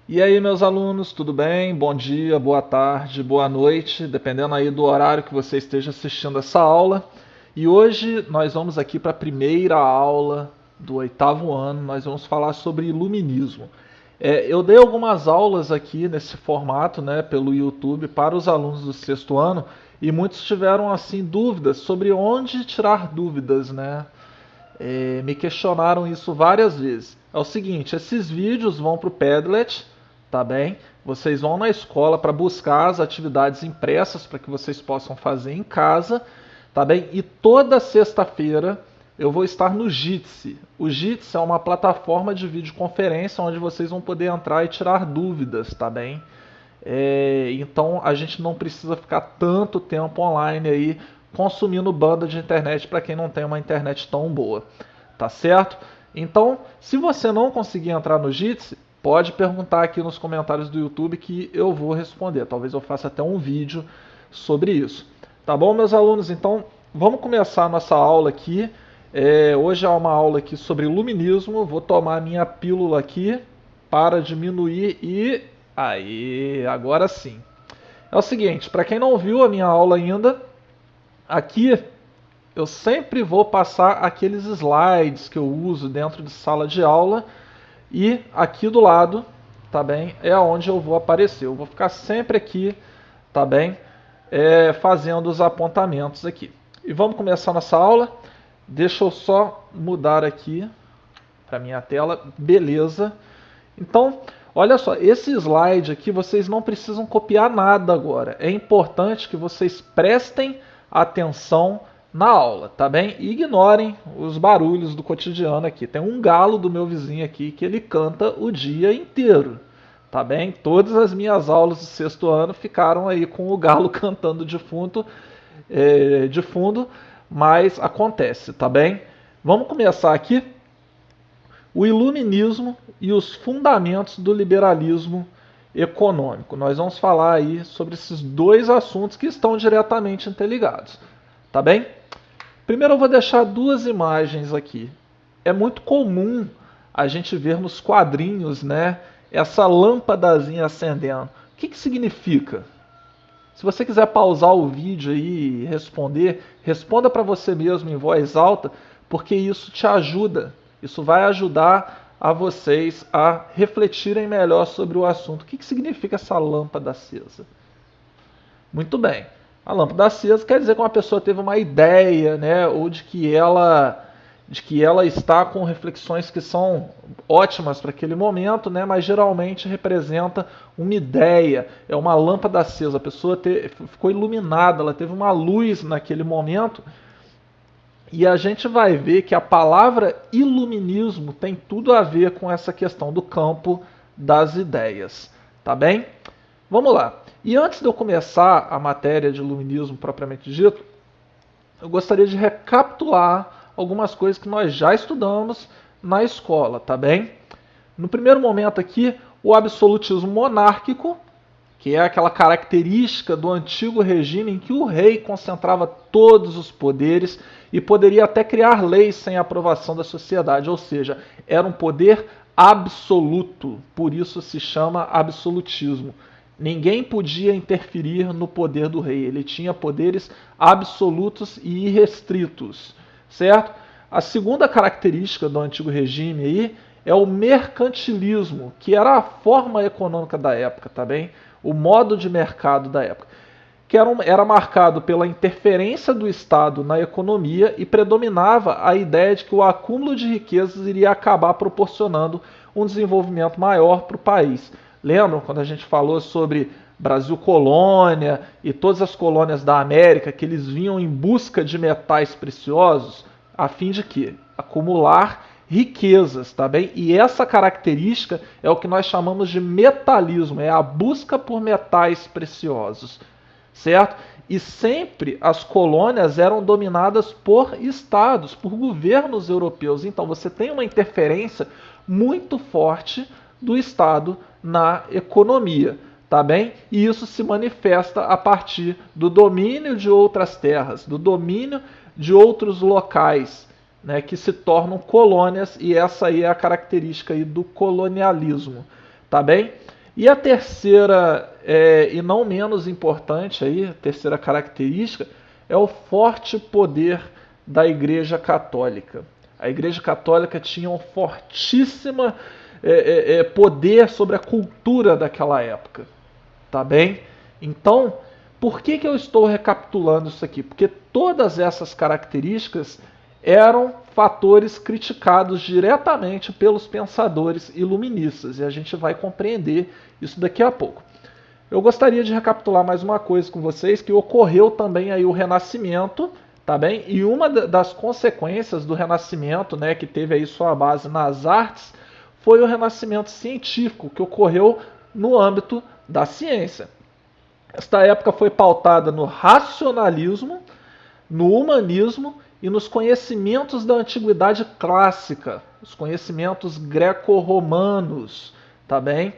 E aí, meus alunos, tudo bem? Bom dia, boa tarde, boa noite, dependendo aí do horário que você esteja assistindo essa aula. E hoje nós vamos aqui para a primeira aula do oitavo ano, nós vamos falar sobre iluminismo. Eu dei algumas aulas aqui nesse formato, né, pelo YouTube para os alunos do sexto ano e muitos tiveram assim dúvidas sobre onde tirar dúvidas, né? Me questionaram isso várias vezes. É o seguinte, esses vídeos vão para o Padlet, tá bem? Vocês vão na escola para buscar as atividades impressas para que vocês possam fazer em casa, tá bem? E toda sexta-feira eu vou estar no Jitsi. O Jitsi é uma plataforma de videoconferência onde vocês vão poder entrar e tirar dúvidas, tá bem? Então a gente não precisa ficar tanto tempo online aí consumindo banda de internet para quem não tem uma internet tão boa, tá certo? Então, se você não conseguir entrar no Jitsi, pode perguntar aqui nos comentários do YouTube que eu vou responder. Talvez eu faça até um vídeo sobre isso. Tá bom, meus alunos? Então, vamos começar a nossa aula aqui. Hoje é uma aula aqui sobre iluminismo. Vou tomar minha pílula aqui para diminuir e... Aí, agora sim. É o seguinte, para quem não viu a minha aula ainda, aqui eu sempre vou passar aqueles slides que eu uso dentro de sala de aula e aqui do lado, tá bem, é onde eu vou aparecer. Eu vou ficar sempre aqui, tá bem, fazendo os apontamentos aqui. E vamos começar nossa aula. Deixa eu só mudar aqui para minha tela. Beleza. Então, olha só, esse slide aqui vocês não precisam copiar nada agora. É importante que vocês prestem atenção na aula, tá bem? E ignorem os barulhos do cotidiano aqui. Tem um galo do meu vizinho aqui que ele canta o dia inteiro, tá bem? Todas as minhas aulas do sexto ano ficaram aí com o galo cantando de fundo, mas acontece, tá bem? Vamos começar aqui. O iluminismo e os fundamentos do liberalismo econômico. Nós vamos falar aí sobre esses dois assuntos que estão diretamente interligados, tá bem? Primeiro eu vou deixar duas imagens aqui. É muito comum a gente ver nos quadrinhos, né, essa lâmpadazinha acendendo. O que significa? Se você quiser pausar o vídeo aí e responder, responda para você mesmo em voz alta, porque isso te ajuda. Isso vai ajudar a vocês a refletirem melhor sobre o assunto. O que significa essa lâmpada acesa? Muito bem. A lâmpada acesa quer dizer que uma pessoa teve uma ideia, né, ou de que ela está com reflexões que são ótimas para aquele momento, né, mas geralmente representa uma ideia, é uma lâmpada acesa, a pessoa ficou iluminada, ela teve uma luz naquele momento, e a gente vai ver que a palavra iluminismo tem tudo a ver com essa questão do campo das ideias, tá bem? Vamos lá. E antes de eu começar a matéria de iluminismo propriamente dito, eu gostaria de recapitular algumas coisas que nós já estudamos na escola, tá bem? No primeiro momento aqui, o absolutismo monárquico, que é aquela característica do antigo regime em que o rei concentrava todos os poderes e poderia até criar leis sem a aprovação da sociedade, ou seja, era um poder absoluto, por isso se chama absolutismo. Ninguém podia interferir no poder do rei, ele tinha poderes absolutos e irrestritos, certo? A segunda característica do antigo regime aí é o mercantilismo, que era a forma econômica da época, tá bem? O modo de mercado da época, que era marcado pela interferência do Estado na economia e predominava a ideia de que o acúmulo de riquezas iria acabar proporcionando um desenvolvimento maior para o país. Lembram quando a gente falou sobre Brasil colônia e todas as colônias da América, que eles vinham em busca de metais preciosos, a fim de quê? Acumular riquezas, tá bem? E essa característica é o que nós chamamos de metalismo, é a busca por metais preciosos, certo? E sempre as colônias eram dominadas por estados, por governos europeus. Então você tem uma interferência muito forte do Estado na economia, tá bem? E isso se manifesta a partir do domínio de outras terras, do domínio de outros locais, né, que se tornam colônias, e essa aí é a característica aí do colonialismo, tá bem? E a terceira, e não menos importante aí, a terceira característica, é o forte poder da Igreja Católica. A Igreja Católica tinha um fortíssimo poder sobre a cultura daquela época, tá bem? Então, por que eu estou recapitulando isso aqui? Porque todas essas características eram fatores criticados diretamente pelos pensadores iluministas, e a gente vai compreender isso daqui a pouco. Eu gostaria de recapitular mais uma coisa com vocês, que ocorreu também aí o Renascimento, tá bem? E uma das consequências do Renascimento, né, que teve aí sua base nas artes, foi o Renascimento científico, que ocorreu no âmbito da ciência. Esta época foi pautada no racionalismo, no humanismo e nos conhecimentos da antiguidade clássica, os conhecimentos greco-romanos, tá bem?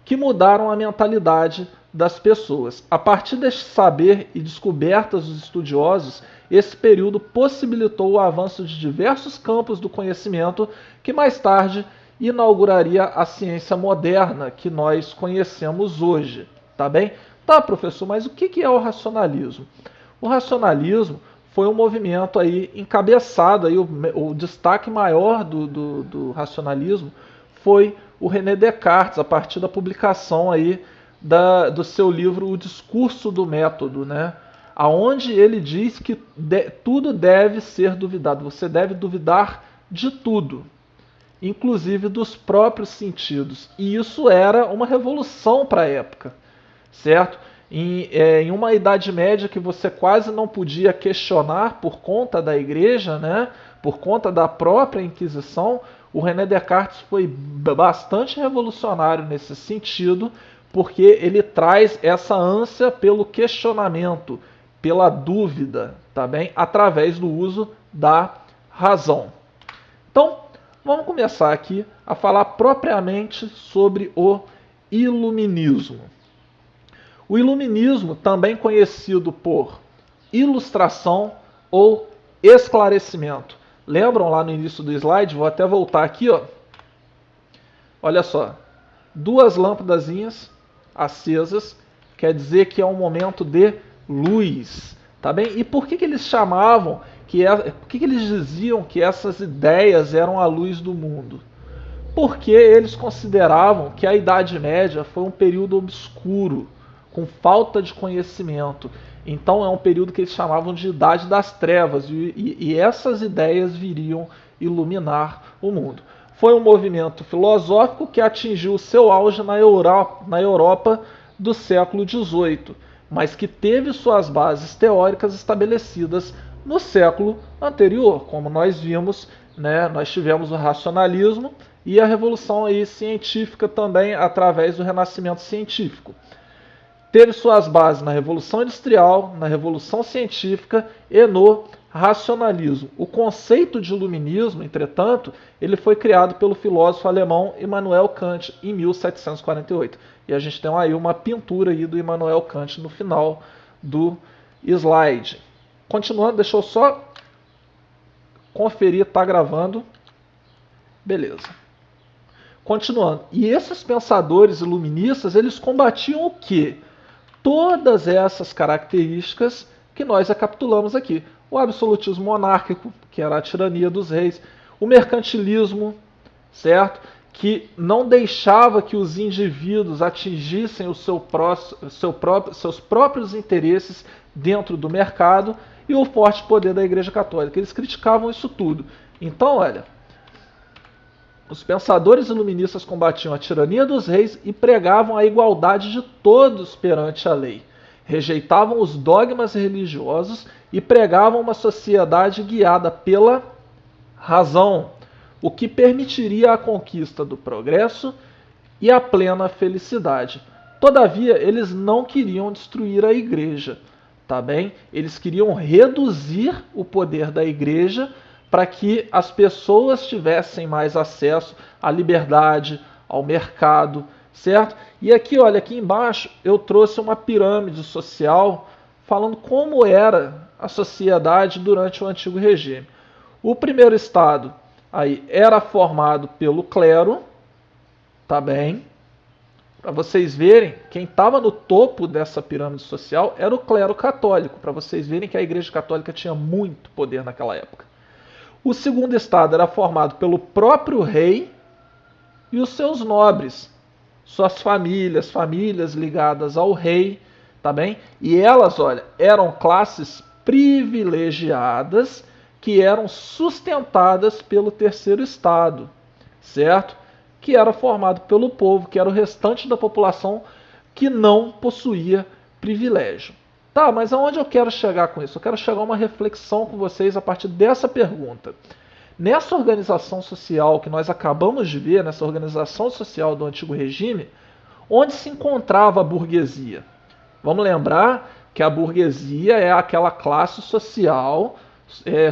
Que mudaram a mentalidade das pessoas. A partir deste saber e descobertas dos estudiosos, esse período possibilitou o avanço de diversos campos do conhecimento que mais tarde inauguraria a ciência moderna que nós conhecemos hoje, tá bem? Tá, professor, mas o que é o racionalismo? O racionalismo foi um movimento aí encabeçado, aí o destaque maior do racionalismo foi o René Descartes, a partir da publicação aí do seu livro O Discurso do Método, né? Aonde ele diz que tudo deve ser duvidado, você deve duvidar de tudo, inclusive dos próprios sentidos. E isso era uma revolução para a época, certo? Em uma Idade Média que você quase não podia questionar por conta da Igreja, né? Por conta da própria Inquisição, o René Descartes foi bastante revolucionário nesse sentido, porque ele traz essa ânsia pelo questionamento, pela dúvida, tá bem? Através do uso da razão. Então, vamos começar aqui a falar propriamente sobre o Iluminismo. O Iluminismo, também conhecido por ilustração ou esclarecimento. Lembram lá no início do slide? Vou até voltar aqui, ó. Olha só, duas lâmpadazinhas acesas, quer dizer que é um momento de luz, tá bem? E por que eles chamavam, por que eles diziam que essas ideias eram a luz do mundo? Porque eles consideravam que a Idade Média foi um período obscuro, com falta de conhecimento. Então é um período que eles chamavam de Idade das Trevas, e essas ideias viriam iluminar o mundo. Foi um movimento filosófico que atingiu seu auge na Europa do século XVIII, mas que teve suas bases teóricas estabelecidas no século anterior. Como nós vimos, né, nós tivemos o racionalismo e a revolução aí científica também através do Renascimento científico. Teve suas bases na Revolução Industrial, na Revolução Científica e no racionalismo. O conceito de iluminismo, entretanto, ele foi criado pelo filósofo alemão Immanuel Kant em 1748. E a gente tem aí uma pintura aí do Immanuel Kant no final do slide. Continuando, deixa eu só conferir, tá gravando. Beleza. Continuando. E esses pensadores iluministas, eles combatiam o quê? Todas essas características que nós recapitulamos aqui. O absolutismo monárquico, que era a tirania dos reis. O mercantilismo, certo? Que não deixava que os indivíduos atingissem seus próprios interesses dentro do mercado. E o forte poder da Igreja Católica. Eles criticavam isso tudo. Então, olha, os pensadores iluministas combatiam a tirania dos reis e pregavam a igualdade de todos perante a lei. Rejeitavam os dogmas religiosos e pregavam uma sociedade guiada pela razão, o que permitiria a conquista do progresso e a plena felicidade. Todavia, eles não queriam destruir a igreja, tá bem? Eles queriam reduzir o poder da igreja para que as pessoas tivessem mais acesso à liberdade, ao mercado, certo? E aqui, olha, aqui embaixo eu trouxe uma pirâmide social falando como era a sociedade durante o Antigo Regime. O primeiro estado aí era formado pelo clero, tá bem? Para vocês verem, quem estava no topo dessa pirâmide social era o clero católico, para vocês verem que a Igreja Católica tinha muito poder naquela época. O segundo estado era formado pelo próprio rei e os seus nobres, suas famílias ligadas ao rei, tá bem? E elas, olha, eram classes privilegiadas que eram sustentadas pelo terceiro estado, certo? Que era formado pelo povo, que era o restante da população que não possuía privilégio. Tá, mas aonde eu quero chegar com isso? Eu quero chegar a uma reflexão com vocês a partir dessa pergunta. Nessa organização social que nós acabamos de ver, nessa organização social do Antigo Regime, onde se encontrava a burguesia? Vamos lembrar que a burguesia é aquela classe social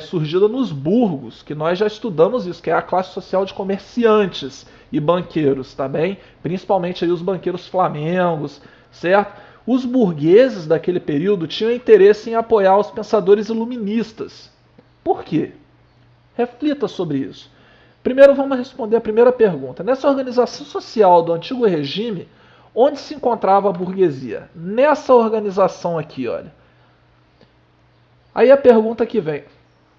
surgida nos burgos, que nós já estudamos isso, que é a classe social de comerciantes e banqueiros, tá bem? Principalmente aí os banqueiros flamengos, certo? Os burgueses daquele período tinham interesse em apoiar os pensadores iluministas. Por quê? Reflita sobre isso. Primeiro vamos responder a primeira pergunta. Nessa organização social do Antigo Regime, onde se encontrava a burguesia? Nessa organização aqui, olha. Aí a pergunta que vem: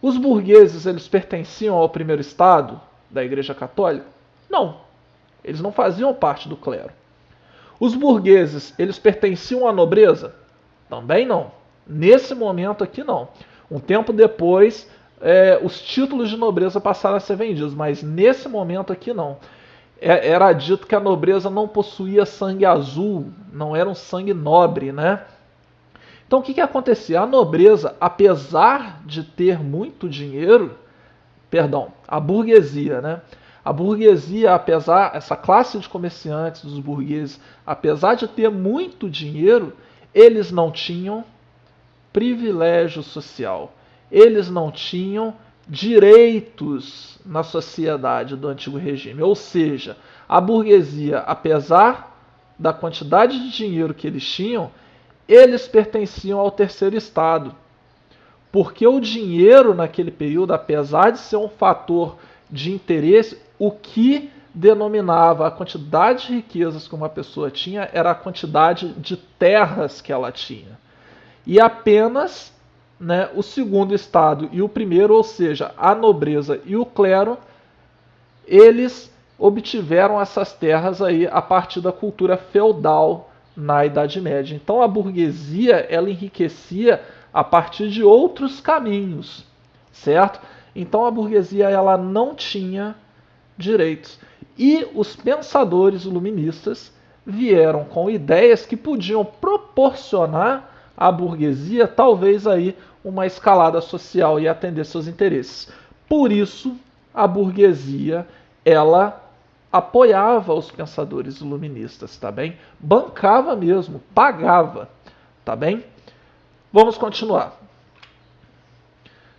os burgueses, eles pertenciam ao primeiro estado da Igreja Católica? Não. Eles não faziam parte do clero. Os burgueses, eles pertenciam à nobreza? Também não. Nesse momento aqui, não. Um tempo depois, os títulos de nobreza passaram a ser vendidos, mas nesse momento aqui, não. Era dito que a nobreza não possuía sangue azul, não era um sangue nobre, né? Então o que acontecia? A nobreza, apesar de ter muito dinheiro, a burguesia, né? A burguesia, essa classe de comerciantes dos burgueses, apesar de ter muito dinheiro, eles não tinham privilégio social. Eles não tinham direitos na sociedade do Antigo Regime. Ou seja, a burguesia, apesar da quantidade de dinheiro que eles tinham, eles pertenciam ao terceiro estado. Porque o dinheiro naquele período, apesar de ser um fator de interesse, o que denominava a quantidade de riquezas que uma pessoa tinha era a quantidade de terras que ela tinha. E apenas, né, o segundo estado e o primeiro, ou seja, a nobreza e o clero, eles obtiveram essas terras aí a partir da cultura feudal na Idade Média. Então a burguesia, ela enriquecia a partir de outros caminhos, certo? Então a burguesia, ela não tinha direitos. E os pensadores iluministas vieram com ideias que podiam proporcionar à burguesia talvez aí uma escalada social e atender seus interesses. Por isso, a burguesia, ela apoiava os pensadores iluministas, tá bem? Bancava mesmo, pagava, tá bem? Vamos continuar.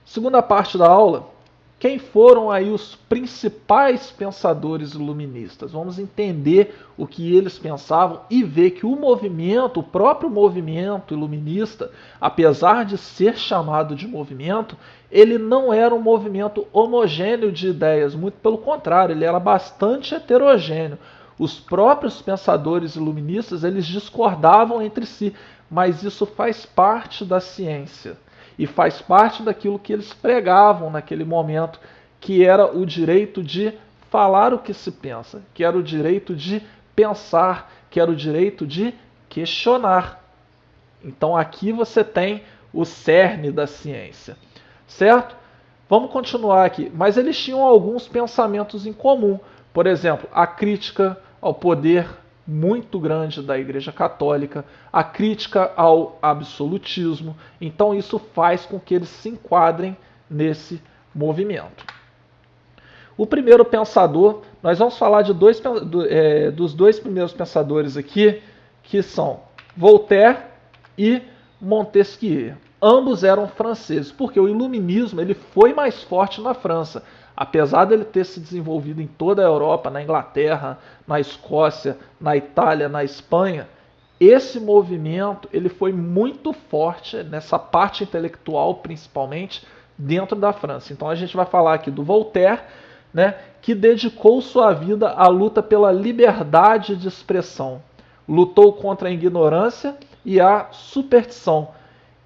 Segunda parte da aula, quem foram aí os principais pensadores iluministas? Vamos entender o que eles pensavam e ver que o próprio movimento iluminista, apesar de ser chamado de movimento, ele não era um movimento homogêneo de ideias, muito pelo contrário, ele era bastante heterogêneo. Os próprios pensadores iluministas, eles discordavam entre si, mas isso faz parte da ciência. E faz parte daquilo que eles pregavam naquele momento, que era o direito de falar o que se pensa, que era o direito de pensar, que era o direito de questionar. Então aqui você tem o cerne da ciência, certo? Vamos continuar aqui. Mas eles tinham alguns pensamentos em comum. Por exemplo, a crítica ao poder muito grande da Igreja Católica, a crítica ao absolutismo. Então isso faz com que eles se enquadrem nesse movimento. O primeiro pensador, nós vamos falar de dos dois primeiros pensadores aqui, que são Voltaire e Montesquieu. Ambos eram franceses, porque o iluminismo ele foi mais forte na França. Apesar dele ter se desenvolvido em toda a Europa, na Inglaterra, na Escócia, na Itália, na Espanha, esse movimento ele foi muito forte nessa parte intelectual, principalmente dentro da França. Então a gente vai falar aqui do Voltaire, né, que dedicou sua vida à luta pela liberdade de expressão. lutou contra a ignorância e a superstição.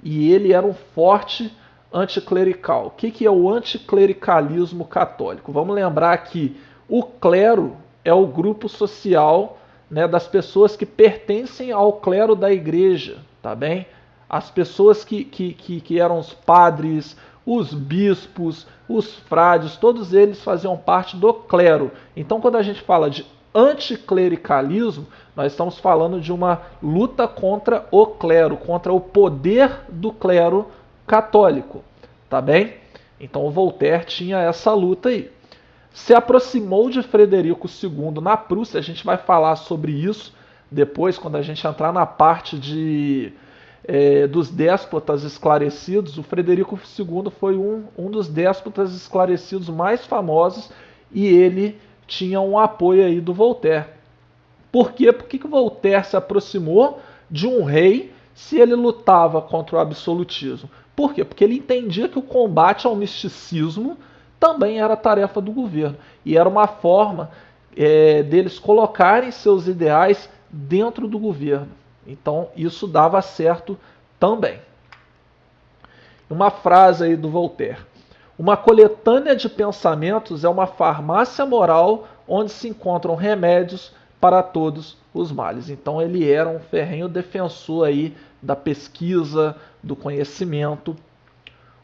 E ele era um forte anticlerical. O que é o anticlericalismo católico? Vamos lembrar que o clero é o grupo social, né, das pessoas que pertencem ao clero da igreja, tá bem? As pessoas que eram os padres, os bispos, os frades, todos eles faziam parte do clero. Então, quando a gente fala de anticlericalismo, nós estamos falando de uma luta contra o clero, contra o poder do clero católico, tá bem? Então o Voltaire tinha essa luta aí. Se aproximou de Frederico II na Prússia, a gente vai falar sobre isso depois, quando a gente entrar na parte dos déspotas esclarecidos. O Frederico II foi um dos déspotas esclarecidos mais famosos e ele tinha um apoio aí do Voltaire. Por quê? Por que Voltaire se aproximou de um rei se ele lutava contra o absolutismo? Por quê? Porque ele entendia que o combate ao misticismo também era tarefa do governo. E era uma forma deles colocarem seus ideais dentro do governo. Então isso dava certo também. Uma frase aí do Voltaire. Uma coletânea de pensamentos é uma farmácia moral onde se encontram remédios para todos os males. Então ele era um ferrenho defensor aí da pesquisa, do conhecimento.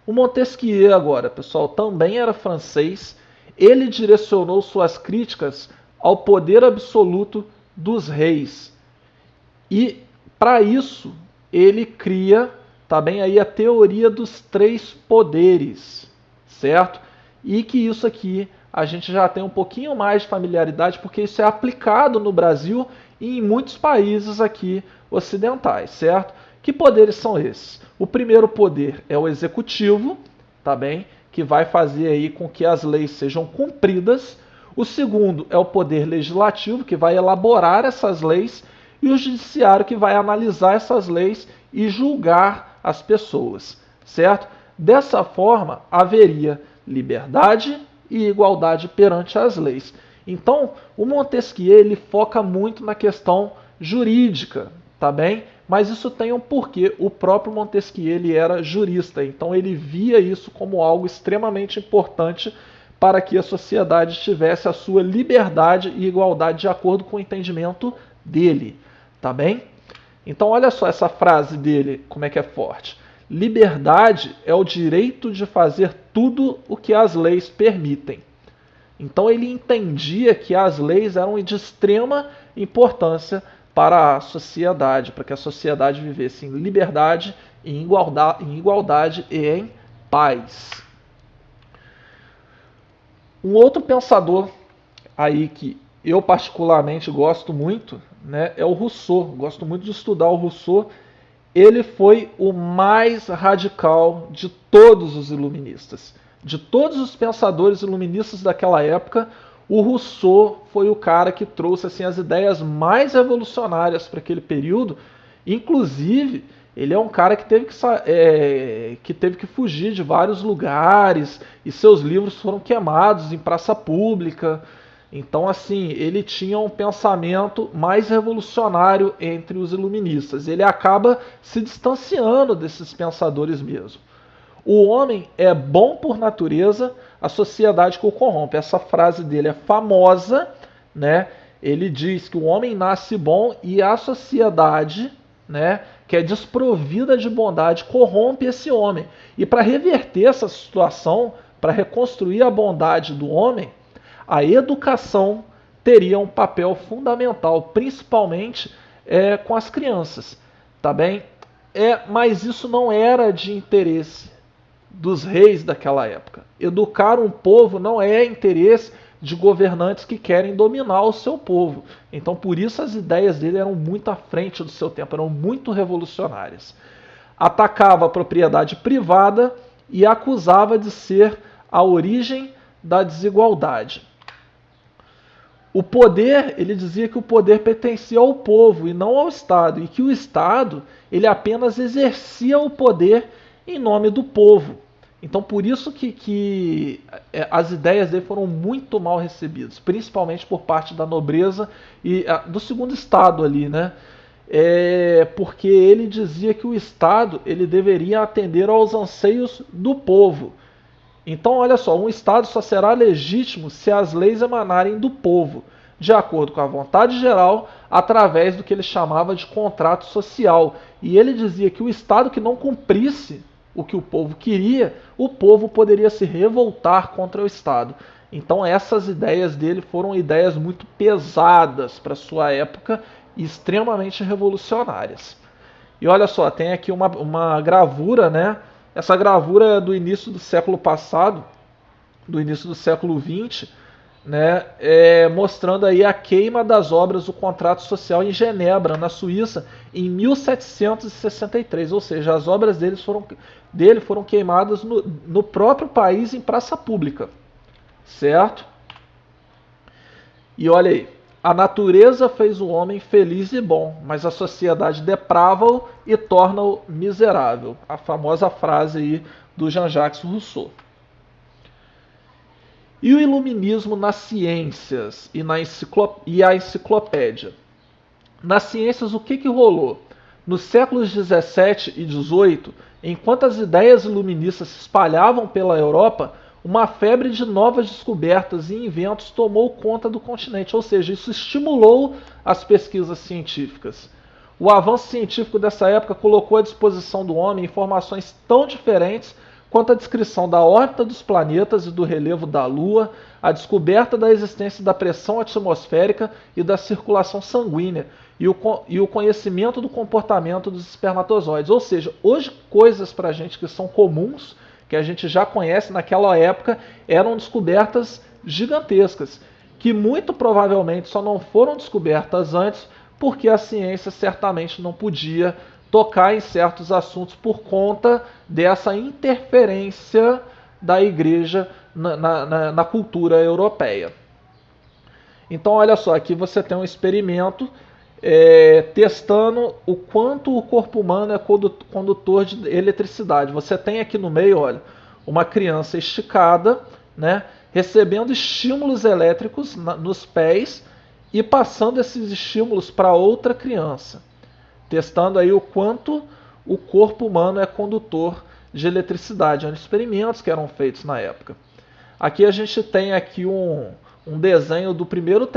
O Montesquieu agora, pessoal, também era francês. Ele direcionou suas críticas ao poder absoluto dos reis. E para isso ele cria também aí a teoria dos três poderes, certo? E que isso aqui a gente já tem um pouquinho mais de familiaridade, porque isso é aplicado no Brasil e em muitos países aqui ocidentais, certo? Que poderes são esses? O primeiro poder é o executivo, tá bem? Que vai fazer aí com que as leis sejam cumpridas. O segundo é o poder legislativo, que vai elaborar essas leis, e o judiciário, que vai analisar essas leis e julgar as pessoas, certo? Dessa forma, haveria liberdade e igualdade perante as leis. Então, o Montesquieu ele foca muito na questão jurídica, tá bem? Mas isso tem um porquê. O próprio Montesquieu ele era jurista, então ele via isso como algo extremamente importante para que a sociedade tivesse a sua liberdade e igualdade de acordo com o entendimento dele, tá bem? Então olha só essa frase dele, como é que é forte. Liberdade é o direito de fazer tudo o que as leis permitem. Então ele entendia que as leis eram de extrema importância para a sociedade, para que a sociedade vivesse em liberdade, em igualdade e em paz. Um outro pensador aí que eu particularmente gosto muito, né, é o Rousseau. Gosto muito de estudar o Rousseau. Ele foi o mais radical de todos os iluministas. De todos os pensadores iluministas daquela época, o Rousseau foi o cara que trouxe assim, as ideias mais revolucionárias para aquele período. Inclusive, ele é um cara que teve que fugir de vários lugares e seus livros foram queimados em praça pública. Então, assim, ele tinha um pensamento mais revolucionário entre os iluministas. Ele acaba se distanciando desses pensadores mesmo. O homem é bom por natureza, a sociedade que o corrompe. Essa frase dele é famosa, né? Ele diz que o homem nasce bom e a sociedade, né, que é desprovida de bondade, corrompe esse homem. E para reverter essa situação, para reconstruir a bondade do homem, a educação teria um papel fundamental, principalmente com as crianças, tá bem? Mas isso não era de interesse dos reis daquela época. Educar um povo não é interesse de governantes que querem dominar o seu povo. Então, por isso as ideias dele eram muito à frente do seu tempo, eram muito revolucionárias. Atacava a propriedade privada e acusava de ser a origem da desigualdade. O poder, ele dizia que o poder pertencia ao povo e não ao Estado, e que o Estado ele apenas exercia o poder em nome do povo. Então, por isso que as ideias dele foram muito mal recebidas, principalmente por parte da nobreza e do segundo estado ali, né? Porque ele dizia que o Estado ele deveria atender aos anseios do povo. Então, olha só, um Estado só será legítimo se as leis emanarem do povo, de acordo com a vontade geral, através do que ele chamava de contrato social. E ele dizia que o Estado que não cumprisse o que o povo queria, o povo poderia se revoltar contra o Estado. Então, essas ideias dele foram ideias muito pesadas para sua época e extremamente revolucionárias. E olha só, tem aqui uma gravura, né? Essa gravura é do início do século passado, do início do século XX, né? Mostrando aí a queima das obras do contrato social em Genebra, na Suíça, em 1763. Ou seja, as obras dele foram queimadas no próprio país em praça pública. Certo? E olha aí. A natureza fez o homem feliz e bom, mas a sociedade deprava-o e torna-o miserável. A famosa frase aí do Jean-Jacques Rousseau. E o iluminismo nas ciências e a enciclopédia? Nas ciências, o que rolou? Nos séculos 17 e 18, enquanto as ideias iluministas se espalhavam pela Europa, uma febre de novas descobertas e inventos tomou conta do continente, ou seja, isso estimulou as pesquisas científicas. O avanço científico dessa época colocou à disposição do homem informações tão diferentes quanto a descrição da órbita dos planetas e do relevo da Lua, a descoberta da existência da pressão atmosférica e da circulação sanguínea, e o conhecimento do comportamento dos espermatozoides. Ou seja, hoje coisas para a gente que são comuns, que a gente já conhece, naquela época eram descobertas gigantescas, que muito provavelmente só não foram descobertas antes porque a ciência certamente não podia tocar em certos assuntos por conta dessa interferência da igreja na cultura europeia. Então, olha só, aqui você tem um experimento testando o quanto o corpo humano é condutor de eletricidade. Você tem aqui no meio, olha, uma criança esticada, né, recebendo estímulos elétricos nos pés e passando esses estímulos para outra criança, testando aí o quanto o corpo humano é condutor de eletricidade. Eram experimentos que eram feitos na época. Aqui a gente tem aqui um desenho do primeiro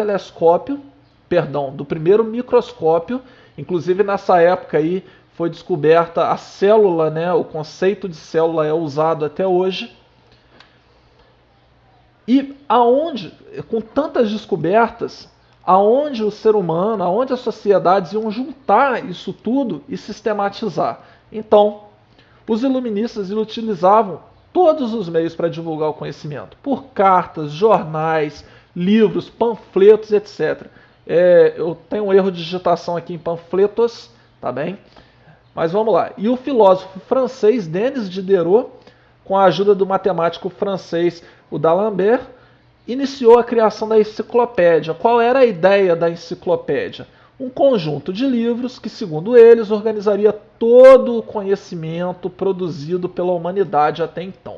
do primeiro microscópio. Inclusive nessa época aí foi descoberta a célula, né? O conceito de célula é usado até hoje. E com tantas descobertas, aonde o ser humano, aonde as sociedades iam juntar isso tudo e sistematizar? Então, os iluministas utilizavam todos os meios para divulgar o conhecimento, por cartas, jornais, livros, panfletos, etc. Eu tenho um erro de digitação aqui em panfletos, tá bem? Mas vamos lá. E o filósofo francês Denis Diderot, com a ajuda do matemático francês o D'Alembert, iniciou a criação da enciclopédia. Qual era a ideia da enciclopédia? Um conjunto de livros que, segundo eles, organizaria todo o conhecimento produzido pela humanidade até então.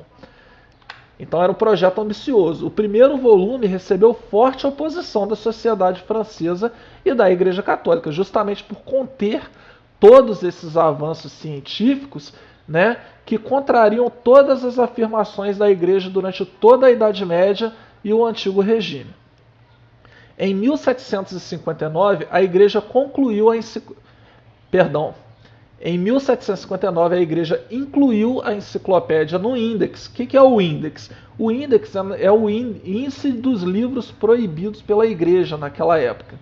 Então era um projeto ambicioso. O primeiro volume recebeu forte oposição da sociedade francesa e da Igreja Católica, justamente por conter todos esses avanços científicos, né, que contrariam todas as afirmações da Igreja durante toda a Idade Média e o Antigo Regime. Em 1759, a Igreja concluiu Em 1759, a Igreja incluiu a enciclopédia no Índex. O que é o Índex? O Índex é o índice dos livros proibidos pela Igreja naquela época.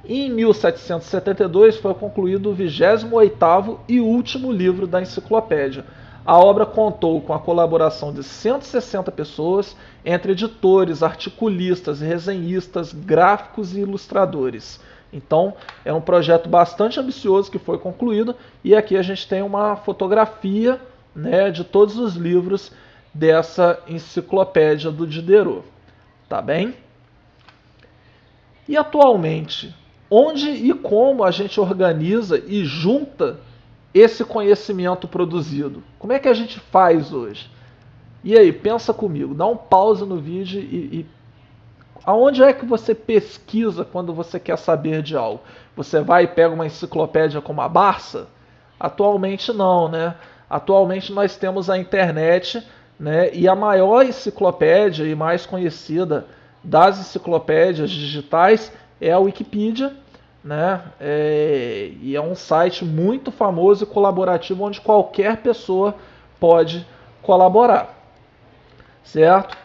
Em 1772 foi concluído o 28º e último livro da enciclopédia. A obra contou com a colaboração de 160 pessoas, entre editores, articulistas, resenhistas, gráficos e ilustradores. Então, é um projeto bastante ambicioso que foi concluído, e aqui a gente tem uma fotografia, né, de todos os livros dessa enciclopédia do Diderot. Tá bem? E atualmente, onde e como a gente organiza e junta esse conhecimento produzido? Como é que a gente faz hoje? E aí, pensa comigo, dá um pause no vídeo aonde é que você pesquisa quando você quer saber de algo? Você vai e pega uma enciclopédia como a Barça? Atualmente não, né? Atualmente nós temos a internet, né? E a maior enciclopédia e mais conhecida das enciclopédias digitais é a Wikipedia, né? E é um site muito famoso e colaborativo onde qualquer pessoa pode colaborar, certo?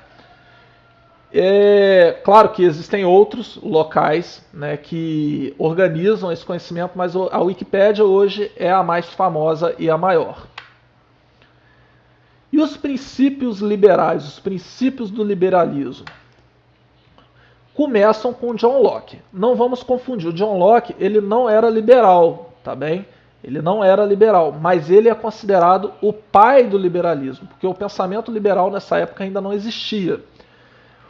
É claro que existem outros locais, né, que organizam esse conhecimento, mas a Wikipédia hoje é a mais famosa e a maior. E os princípios liberais, os princípios do liberalismo, começam com John Locke. Não vamos confundir, o John Locke ele não era liberal, tá bem? Ele não era liberal, mas ele é considerado o pai do liberalismo, porque o pensamento liberal nessa época ainda não existia.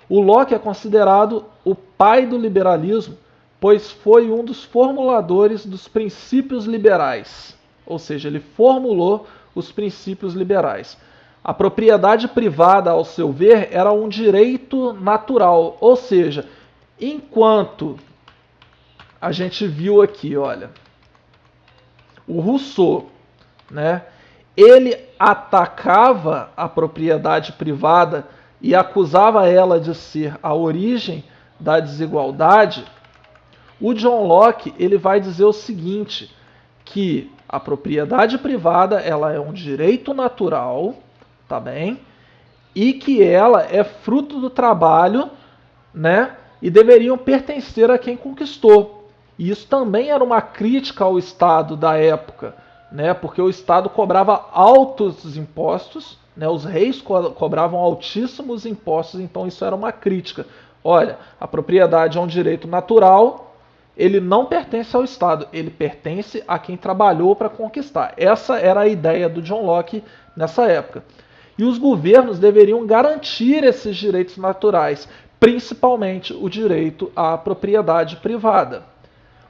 O Locke é considerado o pai do liberalismo, pois foi um dos formuladores dos princípios liberais, ou seja, ele formulou os princípios liberais. A propriedade privada, ao seu ver, era um direito natural, ou seja, enquanto a gente viu aqui, olha, o Rousseau, né, ele atacava a propriedade privada e acusava ela de ser a origem da desigualdade, o John Locke ele vai dizer o seguinte, que a propriedade privada ela é um direito natural, tá bem? E que ela é fruto do trabalho, né? E deveriam pertencer a quem conquistou. E isso também era uma crítica ao Estado da época, né? Porque o Estado cobrava altos impostos, né? Os reis cobravam altíssimos impostos, então isso era uma crítica. Olha, a propriedade é um direito natural, ele não pertence ao Estado, ele pertence a quem trabalhou para conquistar. Essa era a ideia do John Locke nessa época. E os governos deveriam garantir esses direitos naturais, principalmente o direito à propriedade privada.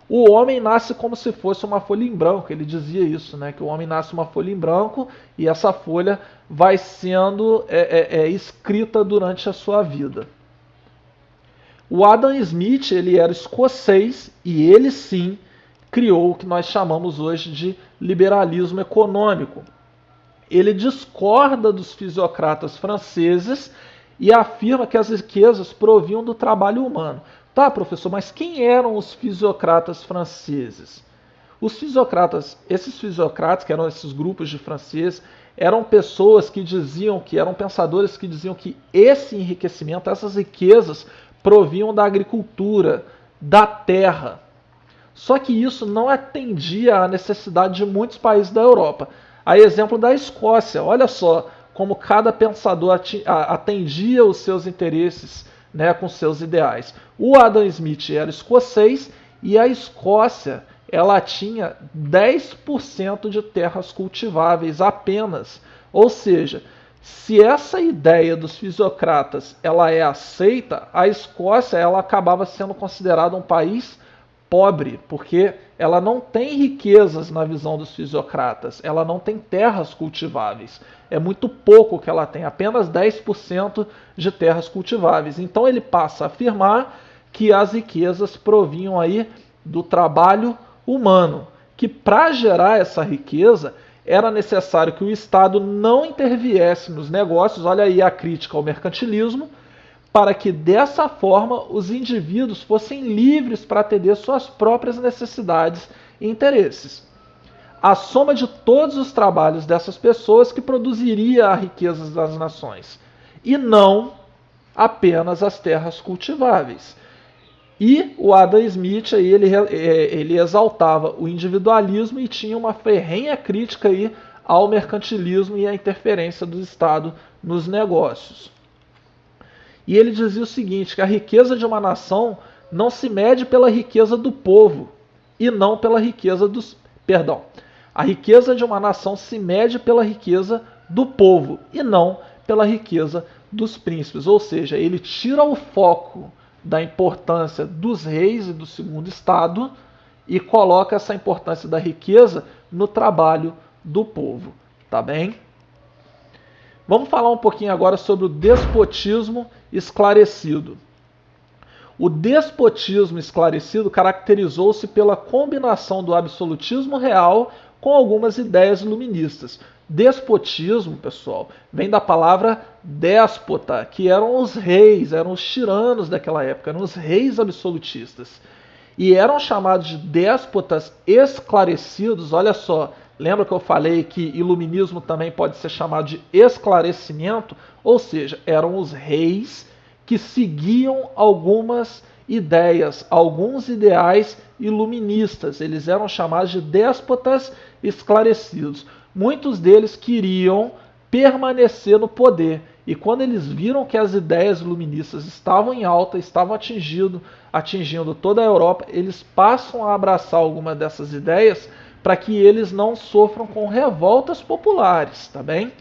O homem nasce como se fosse uma folha em branco, ele dizia isso, né? Que o homem nasce uma folha em branco e essa folha vai sendo escrita durante a sua vida. O Adam Smith ele era escocês e ele sim criou o que nós chamamos hoje de liberalismo econômico. Ele discorda dos fisiocratas franceses e afirma que as riquezas provinham do trabalho humano. Tá, professor, mas quem eram os fisiocratas franceses? Esses fisiocratas, que eram esses grupos de franceses, eram pessoas que diziam que eram pensadores que diziam que esse enriquecimento, essas riquezas, provinham da agricultura, da terra. Só que isso não atendia à necessidade de muitos países da Europa. A exemplo da Escócia, olha só como cada pensador atendia os seus interesses, né, com seus ideais. O Adam Smith era escocês e a Escócia ela tinha 10% de terras cultiváveis apenas. Ou seja, se essa ideia dos fisiocratas ela é aceita, a Escócia ela acabava sendo considerada um país pobre, porque ela não tem riquezas na visão dos fisiocratas, ela não tem terras cultiváveis. É muito pouco que ela tem, apenas 10% de terras cultiváveis. Então ele passa a afirmar que as riquezas provinham aí do trabalho humano, que para gerar essa riqueza era necessário que o Estado não interviesse nos negócios, olha aí a crítica ao mercantilismo, para que dessa forma os indivíduos fossem livres para atender suas próprias necessidades e interesses. A soma de todos os trabalhos dessas pessoas que produziria a riqueza das nações, e não apenas as terras cultiváveis. E o Adam Smith aí, ele exaltava o individualismo e tinha uma ferrenha crítica aí ao mercantilismo e à interferência do Estado nos negócios. E ele dizia o seguinte, que a riqueza de uma nação não se mede pela riqueza do povo e não pela riqueza dos... Perdão. A riqueza de uma nação se mede pela riqueza do povo e não pela riqueza dos príncipes. Ou seja, ele tira o foco da importância dos reis e do segundo estado e coloca essa importância da riqueza no trabalho do povo. Tá bem? Vamos falar um pouquinho agora sobre o despotismo esclarecido. O despotismo esclarecido caracterizou-se pela combinação do absolutismo real com algumas ideias iluministas. Despotismo, pessoal, vem da palavra déspota, que eram os reis, eram os tiranos daquela época, eram os reis absolutistas. E eram chamados de déspotas esclarecidos. Olha só, lembra que eu falei que iluminismo também pode ser chamado de esclarecimento? Ou seja, eram os reis que seguiam algumas ideias, alguns ideais iluministas. Eles eram chamados de déspotas esclarecidos. Muitos deles queriam permanecer no poder. E quando eles viram que as ideias iluministas estavam em alta, estavam atingindo toda a Europa, eles passam a abraçar alguma dessas ideias para que eles não sofram com revoltas populares, tá bem?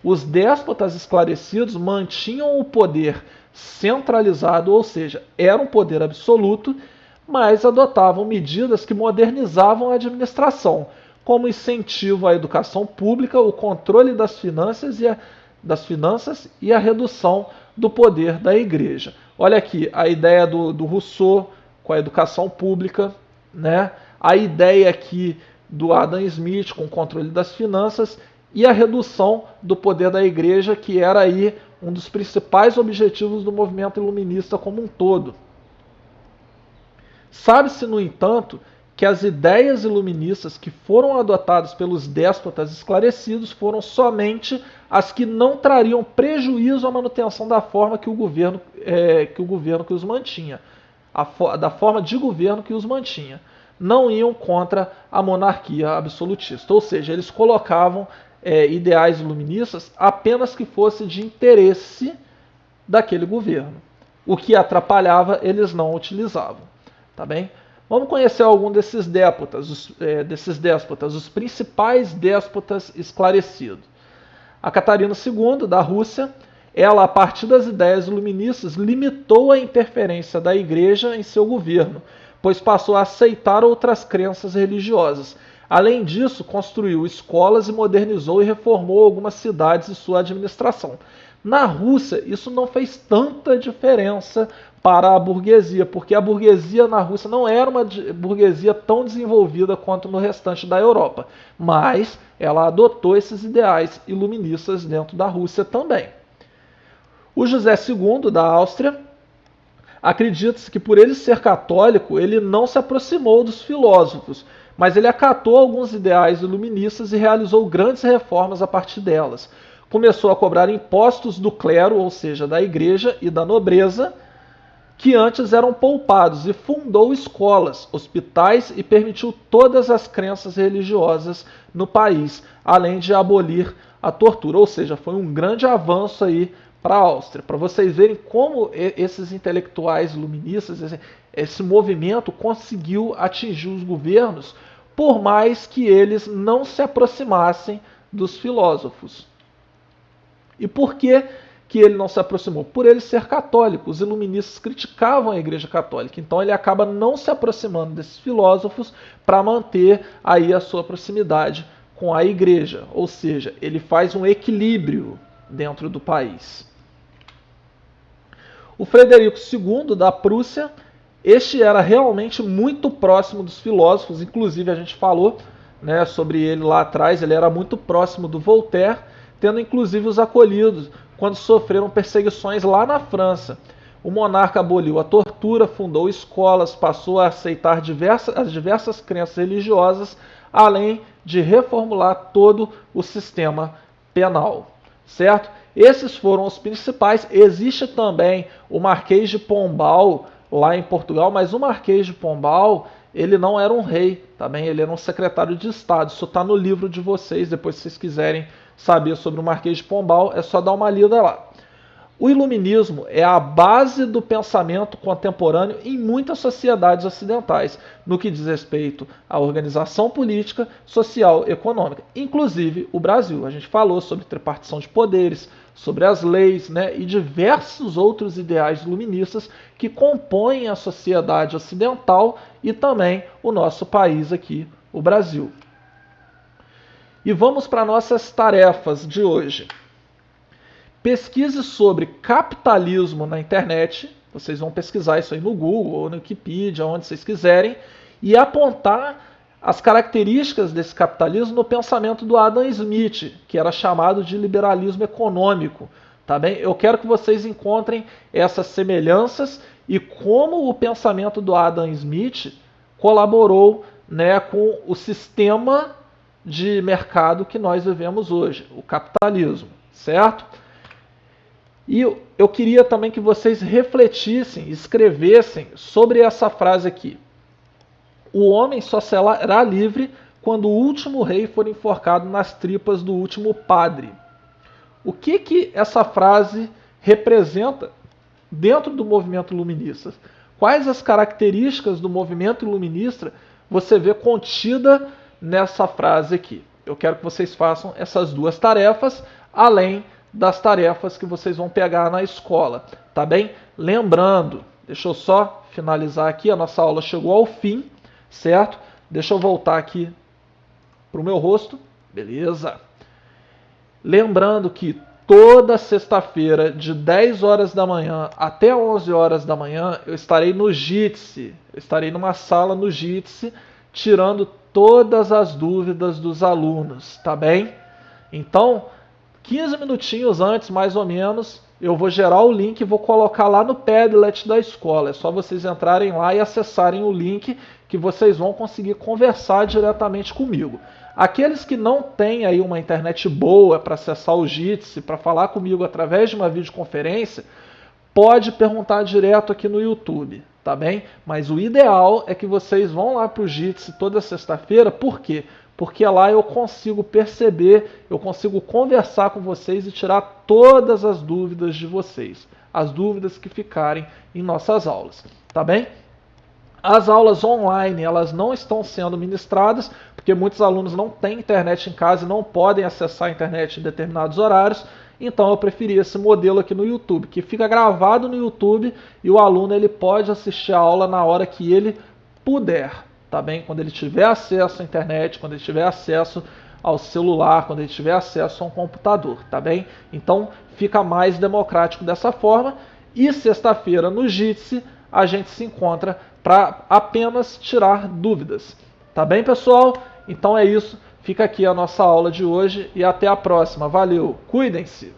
Os déspotas esclarecidos mantinham o poder centralizado, ou seja, era um poder absoluto, mas adotavam medidas que modernizavam a administração, como incentivo à educação pública, o controle das finanças e a redução do poder da igreja. Olha aqui a ideia do Rousseau com a educação pública, né? A ideia aqui do Adam Smith com o controle das finanças e a redução do poder da igreja, que era aí um dos principais objetivos do movimento iluminista como um todo. Sabe-se, no entanto, que as ideias iluministas que foram adotadas pelos déspotas esclarecidos foram somente as que não trariam prejuízo à manutenção da forma que o governo que os mantinha, da forma de governo que os mantinha. Não iam contra a monarquia absolutista, ou seja, eles colocavam ideais iluministas apenas que fosse de interesse daquele governo. O que atrapalhava, eles não utilizavam. Tá bem? Vamos conhecer algum desses déspotas, os principais déspotas esclarecidos. A Catarina II, da Rússia, ela, a partir das ideias iluministas, limitou a interferência da igreja em seu governo, pois passou a aceitar outras crenças religiosas. Além disso, construiu escolas e modernizou e reformou algumas cidades e sua administração. Na Rússia, isso não fez tanta diferença para a burguesia, porque a burguesia na Rússia não era uma burguesia tão desenvolvida quanto no restante da Europa, mas ela adotou esses ideais iluministas dentro da Rússia também. O José II, da Áustria, acredita-se que por ele ser católico, ele não se aproximou dos filósofos, mas ele acatou alguns ideais iluministas e realizou grandes reformas a partir delas. Começou a cobrar impostos do clero, ou seja, da igreja e da nobreza, que antes eram poupados, e fundou escolas, hospitais e permitiu todas as crenças religiosas no país, além de abolir a tortura. Ou seja, foi um grande avanço aí para a Áustria, para vocês verem como esses intelectuais iluministas, esse movimento conseguiu atingir os governos, por mais que eles não se aproximassem dos filósofos. E por que ele não se aproximou? Por ele ser católico. Os iluministas criticavam a Igreja Católica, então ele acaba não se aproximando desses filósofos para manter aí a sua proximidade com a Igreja, ou seja, ele faz um equilíbrio dentro do país. O Frederico II, da Prússia, este era realmente muito próximo dos filósofos, inclusive a gente falou, né, sobre ele lá atrás, ele era muito próximo do Voltaire, tendo inclusive os acolhidos quando sofreram perseguições lá na França. O monarca aboliu a tortura, fundou escolas, passou a aceitar as diversas crenças religiosas, além de reformular todo o sistema penal. Certo? Esses foram os principais. Existe também o Marquês de Pombal, lá em Portugal, mas o Marquês de Pombal, ele não era um rei, tá bem? Ele era um secretário de Estado. Isso está no livro de vocês, depois se vocês quiserem saber sobre o Marquês de Pombal, é só dar uma lida lá. O iluminismo é a base do pensamento contemporâneo em muitas sociedades ocidentais, no que diz respeito à organização política, social e econômica, inclusive o Brasil. A gente falou sobre tripartição de poderes, sobre as leis, né, e diversos outros ideais iluministas que compõem a sociedade ocidental e também o nosso país aqui, o Brasil. E vamos para nossas tarefas de hoje. pesquise sobre capitalismo na internet, vocês vão pesquisar isso aí no Google ou no Wikipedia, onde vocês quiserem, e apontar as características desse capitalismo no pensamento do Adam Smith, que era chamado de liberalismo econômico. Tá bem? Eu quero que vocês encontrem essas semelhanças e como o pensamento do Adam Smith colaborou, né, com o sistema de mercado que nós vivemos hoje, o capitalismo, certo? E eu queria também que vocês refletissem, escrevessem sobre essa frase aqui. O homem só será livre quando o último rei for enforcado nas tripas do último padre. O que essa frase representa dentro do movimento iluminista? Quais as características do movimento iluminista você vê contida nessa frase aqui? Eu quero que vocês façam essas duas tarefas, além das tarefas que vocês vão pegar na escola, tá bem? Lembrando, deixa eu só finalizar aqui, a nossa aula chegou ao fim, certo? Deixa eu voltar aqui para o meu rosto, beleza? Lembrando que toda sexta-feira, de 10 horas da manhã até 11 horas da manhã, eu estarei no Jitsi. Eu estarei numa sala no Jitsi, tirando todas as dúvidas dos alunos, tá bem? Então, 15 minutinhos antes, mais ou menos, eu vou gerar o link e vou colocar lá no Padlet da escola. É só vocês entrarem lá e acessarem o link que vocês vão conseguir conversar diretamente comigo. Aqueles que não têm aí uma internet boa para acessar o Jitsi, para falar comigo através de uma videoconferência, pode perguntar direto aqui no YouTube, tá bem? Mas o ideal é que vocês vão lá para o Jitsi toda sexta-feira, por quê? Porque lá eu consigo perceber, eu consigo conversar com vocês e tirar todas as dúvidas de vocês, as dúvidas que ficarem em nossas aulas, tá bem? As aulas online, elas não estão sendo ministradas, porque muitos alunos não têm internet em casa e não podem acessar a internet em determinados horários, então eu preferi esse modelo aqui no YouTube, que fica gravado no YouTube e o aluno ele pode assistir a aula na hora que ele puder, tá bem? Quando ele tiver acesso à internet, quando ele tiver acesso ao celular, quando ele tiver acesso a um computador, tá bem? Então fica mais democrático dessa forma. E sexta-feira no Jitsi a gente se encontra para apenas tirar dúvidas. Tá bem, pessoal? Então é isso. Fica aqui a nossa aula de hoje e até a próxima. Valeu! Cuidem-se!